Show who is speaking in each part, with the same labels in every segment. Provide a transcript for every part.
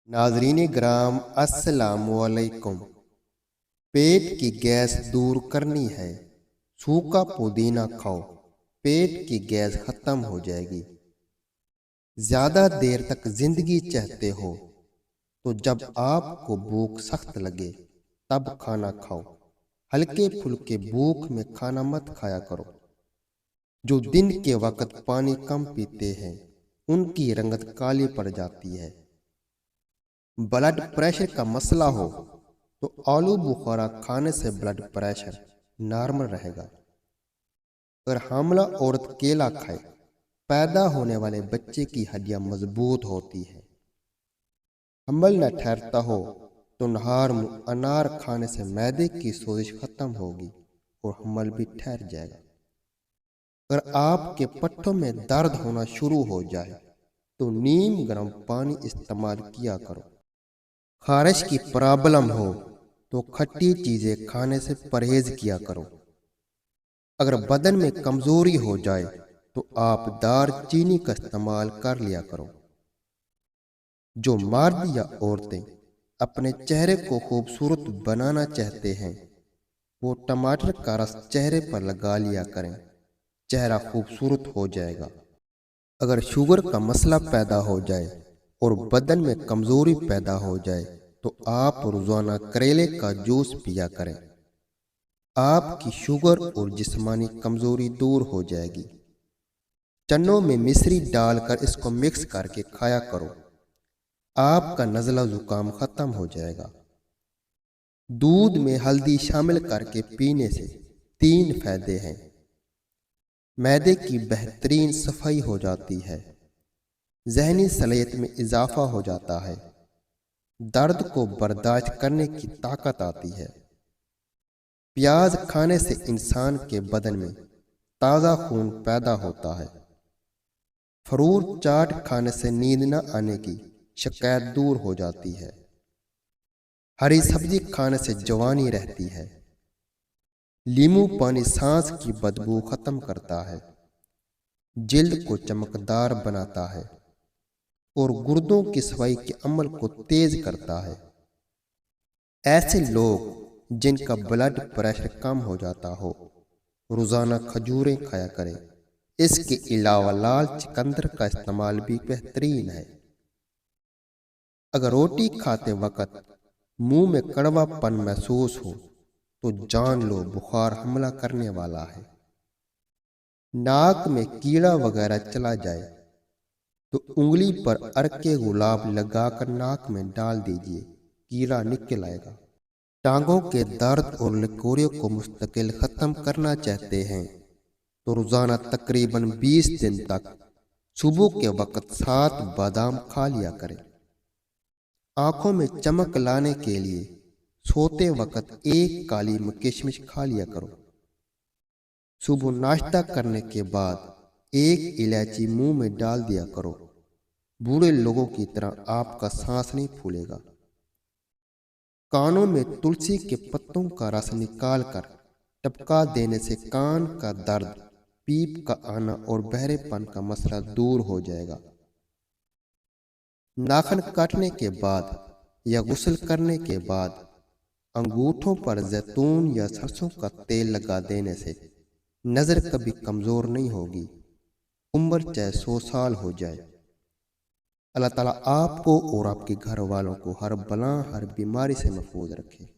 Speaker 1: नाजरीन ग्राम अस्सलाम वालेकुम। पेट की गैस दूर करनी है, सूखा पुदीना खाओ, पेट की गैस खत्म हो जाएगी। ज्यादा देर तक जिंदगी चाहते हो तो जब आपको भूख सख्त लगे तब खाना खाओ। हल्के फुल्के भूख में खाना मत खाया करो। जो दिन के वक्त पानी कम पीते हैं उनकी रंगत काली पड़ जाती है। ब्लड प्रेशर का मसला हो तो आलू बुखारा खाने से ब्लड प्रेशर नॉर्मल रहेगा। अगर हामला औरत केला खाए, पैदा होने वाले बच्चे की हड्डियां मजबूत होती है। हमल न ठहरता हो तो नहार अनार खाने से मैदे की सोजिश खत्म होगी और हमल भी ठहर जाएगा। अगर आपके पट्टों में दर्द होना शुरू हो जाए तो नीम गर्म पानी इस्तेमाल किया करो। खारिश की प्रॉब्लम हो तो खट्टी चीजें खाने से परहेज किया करो। अगर बदन में कमजोरी हो जाए तो आप दार चीनी का इस्तेमाल कर लिया करो। जो मर्द या औरतें अपने चेहरे को खूबसूरत बनाना चाहते हैं वो टमाटर का रस चेहरे पर लगा लिया करें, चेहरा खूबसूरत हो जाएगा। अगर शुगर का मसला पैदा हो जाए और बदन में कमजोरी पैदा हो जाए तो आप रोजाना करेले का जूस पिया करें। आपकी शुगर और जिस्मानी कमजोरी दूर हो जाएगी। चनों में मिश्री डालकर इसको मिक्स करके खाया करो, आपका नज़ला जुकाम खत्म हो जाएगा। दूध में हल्दी शामिल करके पीने से 3 फायदे हैं। मैदे की बेहतरीन सफाई हो जाती है, ज़हनी सलाहियत में इजाफा हो जाता है, दर्द को बर्दाश्त करने की ताकत आती है। प्याज खाने से इंसान के बदन में ताज़ा खून पैदा होता है। फ्रूट चाट खाने से नींद न आने की शिकायत दूर हो जाती है। हरी सब्जी खाने से जवानी रहती है। नींबू पानी सांस की बदबू खत्म करता है, जिल्द को चमकदार बनाता है और गुर्दों की सफाई के अमल को तेज करता है। ऐसे लोग जिनका ब्लड प्रेशर कम हो जाता हो रोजाना खजूरें खाया करें। इसके अलावा लाल चुकंदर का इस्तेमाल भी बेहतरीन है। अगर रोटी खाते वक्त मुंह में कड़वापन महसूस हो तो जान लो बुखार हमला करने वाला है। नाक में कीड़ा वगैरह चला जाए तो उंगली पर अरके गुलाब लगाकर नाक में डाल दीजिए, कीड़ा निकल आएगा। टांगों के दर्द और लकोरियों को मुस्तकिल खत्म करना चाहते हैं तो रोजाना तकरीबन 20 दिन तक सुबह के वक्त 7 बादाम खा लिया करें। आंखों में चमक लाने के लिए सोते वक्त 1 काली किशमिश खा लिया करो। सुबह नाश्ता करने के बाद 1 इलायची मुंह में डाल दिया करो। बूढ़े लोगों की तरह आपका सांस नहीं फूलेगा। कानों में तुलसी के पत्तों का रस निकाल कर टपका देने से कान का दर्द, पीप का आना और बहरेपन का मसला दूर हो जाएगा। नाखून काटने के बाद या गुस्ल करने के बाद अंगूठों पर जैतून या सरसों का तेल लगा देने से नजर कभी कमजोर नहीं होगी, उम्र चाहे 100 साल हो जाए। अल्लाह ताला आपको और आपके घर वालों को हर बला हर बीमारी से महफूज रखे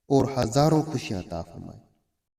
Speaker 1: और हजारों खुशियां अता फरमाए।